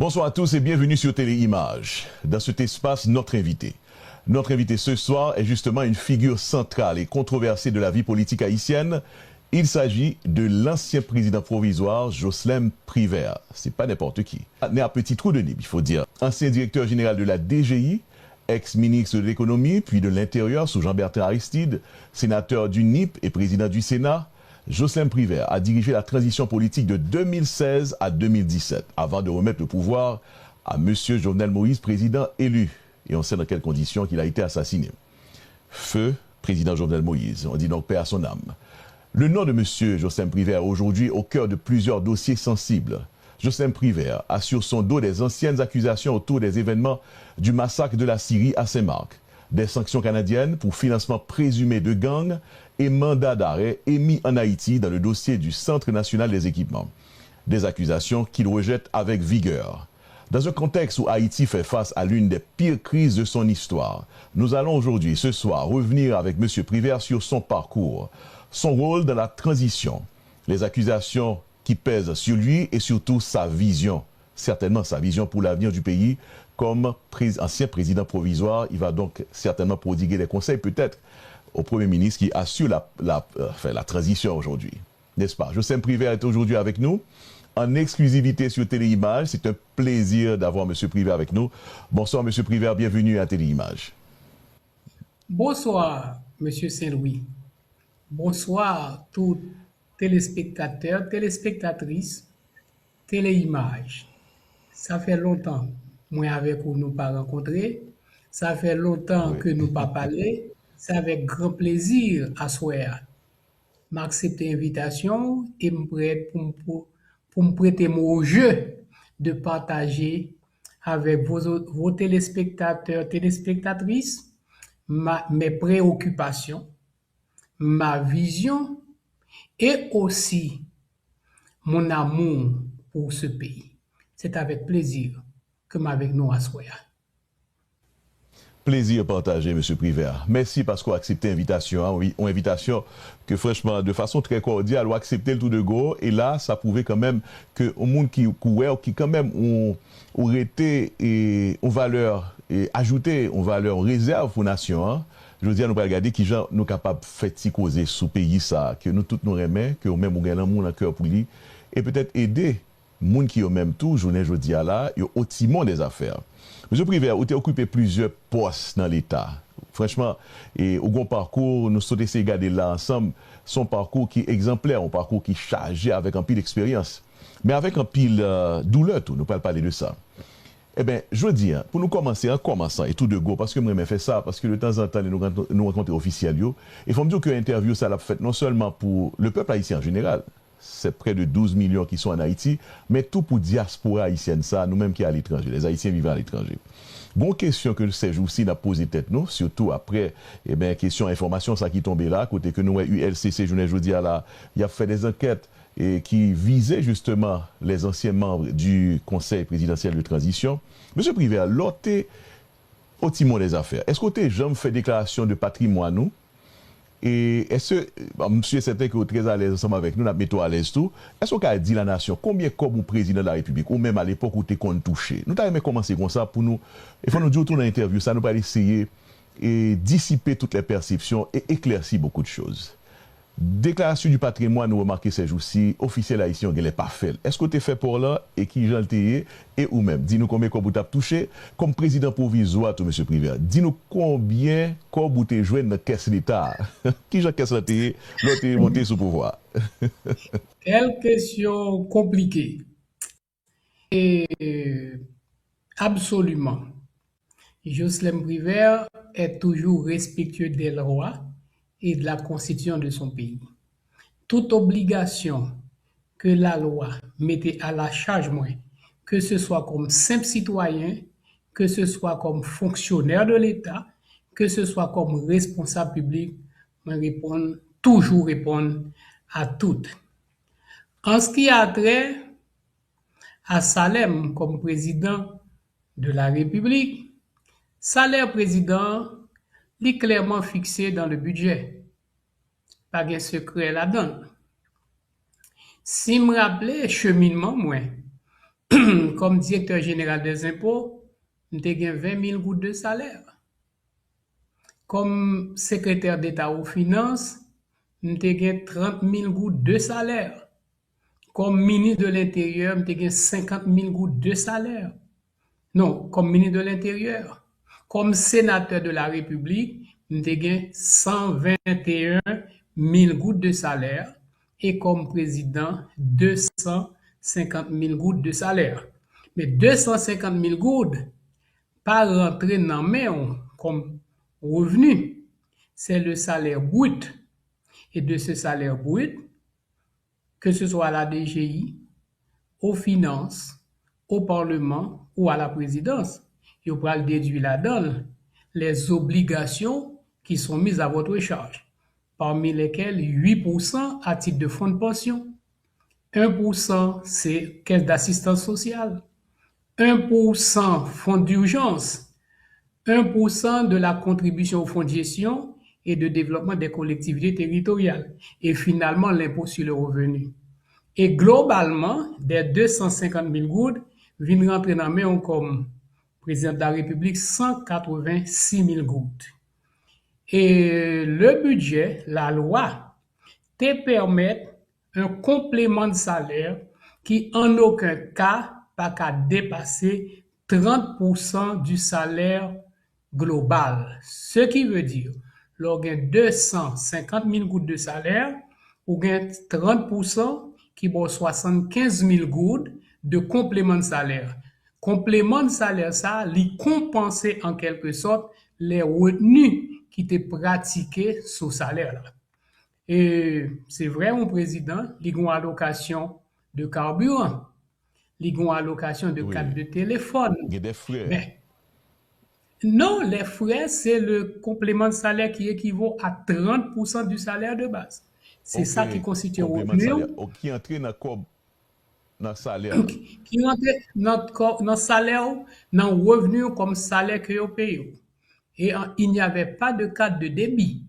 Bonsoir à tous et bienvenue sur Téléimage. Dans cet espace, notre invité. Notre invité ce soir est justement une figure centrale et controversée de la vie politique haïtienne. Il s'agit de l'ancien président provisoire Jocelyn Privert. C'est pas n'importe qui. Né à petit trou de nez, il faut dire. Ancien directeur général de la DGI, ex-ministre de l'économie, puis de l'intérieur sous Jean-Bertrand Aristide, sénateur du NIP et président du Sénat, Jocelyn Privert a dirigé la transition politique de 2016 à 2017, avant de remettre le pouvoir à M. Jovenel Moïse, président élu. Et on sait dans quelles conditions qu'il a été assassiné. Feu, président Jovenel Moïse, on dit donc paix à son âme. Le nom de M. Jocelyn Privert est aujourd'hui au cœur de plusieurs dossiers sensibles. Jocelyn Privert a sur son dos des anciennes accusations autour des événements du massacre de la Syrie à Saint-Marc, des sanctions canadiennes pour financement présumé de gangs et mandat d'arrêt émis en Haïti dans le dossier du Centre national des équipements. Des accusations qu'il rejette avec vigueur. Dans un contexte où Haïti fait face à l'une des pires crises de son histoire, nous allons aujourd'hui, ce soir, revenir avec M. Privert sur son parcours, son rôle dans la transition, les accusations qui pèsent sur lui et surtout sa vision, certainement sa vision pour l'avenir du pays. Comme ancien président provisoire, il va donc certainement prodiguer des conseils peut-être au Premier ministre qui assure la transition aujourd'hui. N'est-ce pas? Jocelyn Privert est aujourd'hui avec nous en exclusivité sur Téléimage. C'est un plaisir d'avoir M. Privert avec nous. Bonsoir M. Privert, bienvenue à Téléimage. Bonsoir M. Saint-Louis. Bonsoir tous téléspectateurs, téléspectatrices, Téléimage. Ça fait longtemps, moi avec vous nous pas rencontrés. Ça fait longtemps que nous pas parlé. C'est avec grand plaisir à soir. M'accepter l'invitation et me prête pour me prêter mon jeu de partager avec vos téléspectateurs, téléspectatrices, mes préoccupations, ma vision et aussi mon amour pour ce pays. C'est avec plaisir que m'avec nous à soir. Plaisir partagé, M. Privert. Merci parce qu'on a accepté l'invitation. Hein. Oui, une invitation que franchement, de façon très cordiale, on a accepté le tout de go. Et là, ça prouvait quand même que au monde qui quand même ont été en valeur et ajouté en valeur réserve pour la nation. Hein. Je veux dire, nous pas regarder qui gens nous capables de faire causer sous pays ça, que nous tous nous remet, que même on gagne un monde en cœur pour lui, et peut-être aider les gens qui ont même tout, journée jeudi à là, et au timon des affaires. Monsieur Privert, vous avez occupé plusieurs postes dans l'État. Franchement, et au bon parcours, nous sommes essayés de regarder là ensemble, son parcours qui est exemplaire, un parcours qui est chargé avec un pile d'expérience, mais avec un pile douleur tout, nous ne parlons pas parler de ça. Eh bien, je veux dire, pour nous commencer, en commençant, et tout de go, parce que moi, je fais ça, parce que de temps en temps, nous rencontrons officiels, il faut me dire que l'interview, ça l'a fait non seulement pour le peuple haïtien en général, c'est près de 12 millions qui sont en Haïti, mais tout pour diaspora haïtienne, ça, nous-mêmes qui sommes à l'étranger, les Haïtiens vivant à l'étranger. Bon question que ces jours-ci n'a posé tête nous, surtout après, eh bien, question information, ça qui tombait là, côté que nous, ULCC, je dis à la, il a fait des enquêtes et qui visaient justement les anciens membres du Conseil présidentiel de transition. Monsieur Privert, l'autre au timon des affaires, est-ce que tu jamais fait déclaration de patrimoine nous? Et est-ce que, monsieur est certain que vous êtes très à l'aise ensemble avec nous, nous mettons à l'aise tout, est-ce qu'on a dit la nation, combien comme au président de la République, ou même à l'époque où tu es touché? Nous avons commencé comme ça pour nous, il faut nous dire autour de l'interview, ça nous va essayer et dissiper toutes les perceptions et éclaircir beaucoup de choses. Déclaration du patrimoine, nous remarquons ces jours-ci, officiel haïtien, elle n'est pas faite. Est-ce que tu es fait pour là et qui j'en et ou même? Dis-nous combien vous avez touché comme président provisoire, tout, M. Privert. Dis-nous combien vous avez joué dans la caisse d'État. Qui j'en caisse l'autre est monté sous pouvoir? Quelle question compliquée. Et absolument. Jocelyn Privert est toujours respectueux des lois et de la constitution de son pays. Toute obligation que la loi mettait à la charge, moi, que ce soit comme simple citoyen, que ce soit comme fonctionnaire de l'État, que ce soit comme responsable public, moi toujours répondre à toutes. En ce qui a trait à Salem comme président de la République, salaire président est clairement fixé dans le budget. Pas de secret là-dedans. Si me rappelez cheminement, moi, comme directeur général des impôts, j'ai gagné 20 000 gouttes de salaire. Comme secrétaire d'État aux finances, j'ai gagné 30 000 gouttes de salaire. Comme ministre de l'Intérieur, j'ai gagné 50 000 gouttes de salaire. Non, comme ministre de l'Intérieur. Comme sénateur de la République, j'ai gagné 121 000 gouttes de salaire. Et comme président, 250 000 gouttes de salaire. Mais 250 000 gouttes, pas rentrer dans main comme revenu. C'est le salaire brut. Et de ce salaire brut, que ce soit à la DGI, aux finances, au Parlement ou à la présidence, il va déduire là-dedans les obligations qui sont mises à votre charge, parmi lesquelles 8% à titre de fonds de pension, 1% c'est caisse d'assistance sociale, 1% fonds d'urgence, 1% de la contribution au fonds de gestion et de développement des collectivités territoriales, et finalement l'impôt sur le revenu. Et globalement, des 250 000 gouttes, viennent rentrer dans main comme président de la République 186 000 gouttes. Et le budget, la loi, te permet un complément de salaire qui en aucun cas pas qu'à dépasser 30% du salaire global. Ce qui veut dire, l'on gagne 250 000 gouttes de salaire, ou gagne 30% qui vaut 75 000 gouttes de complément de salaire. Complément de salaire, ça, lui compenser en quelque sorte les retenues qui étaient pratiquées sous salaire là. Et c'est vrai, mon président, il y a une allocation de carburant, il y a une allocation de carte de téléphone. Il y a des frais. Mais non, les frais, c'est le complément de salaire qui équivaut à 30% du salaire de base. C'est ça qui constitue le revenu. Qui entre dans le salaire. Qui entre dans le salaire, dans le revenu comme salaire que vous payez. Et il n'y avait pas de carte de débit.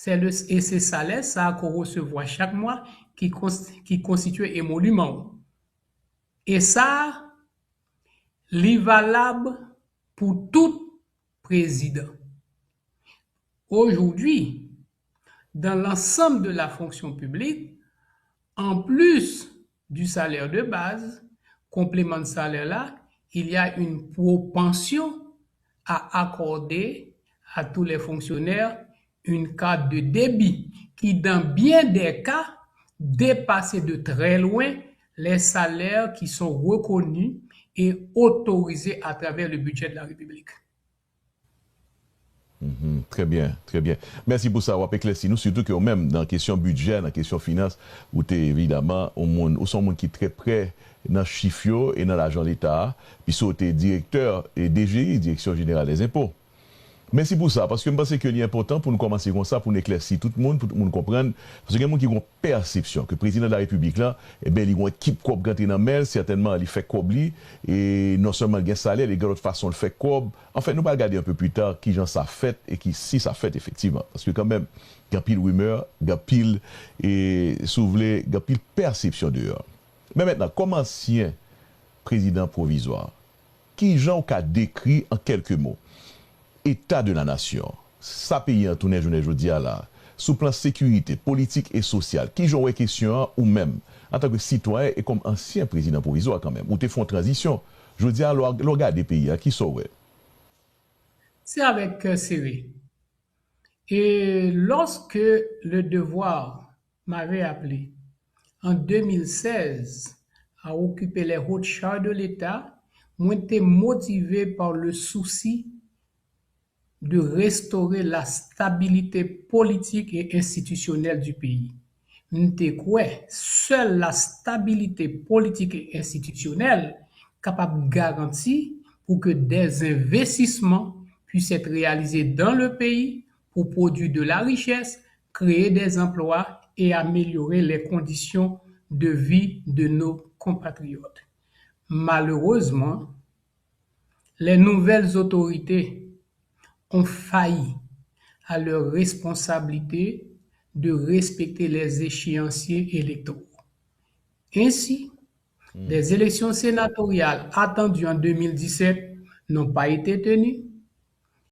Et ces salaires, ça qu'on recevoir chaque mois qui constitue émolument. Et ça, est valable pour tout président. Aujourd'hui, dans l'ensemble de la fonction publique, en plus du salaire de base, complément de salaire là, il y a une propension à accorder à tous les fonctionnaires une carte de débit qui, dans bien des cas, dépasse de très loin les salaires qui sont reconnus et autorisés à travers le budget de la République. Très bien, très bien. Merci pour ça, Wapé Clessi. Nous, surtout que même dans la question budget, dans la question finance, où tu es évidemment au son monde qui est très près dans le chiffre et dans l'argent de l'État, puis tu es directeur et DGI, Direction Générale des Impôts. Merci pour ça, parce que je pense que c'est important pour nous commencer comme ça, pour nous éclaircir tout le monde, pour tout le monde comprendre. Parce qu'il y a des gens qui ont une perception que le président de la République, là, eh bien, il a une équipe qui rentre dans le mail, certainement, il fait cobli, et non seulement il a un salaire, il a d'autres façons de faire cob. En fait, nous allons regarder un peu plus tard qui gens ça fait et qui si ça fait effectivement. Parce que quand même, il y a pile rumeur, il y a pile, et souvelé, il y a pile perception dehors. Mais maintenant, comme ancien président provisoire, qui gens a décrit en quelques mots état de la nation, ça pays en tourné journée jeudi à là, sous plan sécurité, politique et sociale, qui j'aurais question ou même en tant que citoyen et comme ancien président provisoire quand même, ou te font transition, je dis à l'organe des pays, qui saurait? C'est avec Siri. Et lorsque le Devoir m'avait appelé en 2016 à occuper les hautes charges de l'État, moi j'étais motivé par le souci de restaurer la stabilité politique et institutionnelle du pays. M'te quoi, seule la stabilité politique et institutionnelle capable de garantir pour que des investissements puissent être réalisés dans le pays pour produire de la richesse, créer des emplois et améliorer les conditions de vie de nos compatriotes. Malheureusement, les nouvelles autorités ont failli à leur responsabilité de respecter les échéanciers électoraux. Ainsi, Des élections sénatoriales attendues en 2017 n'ont pas été tenues.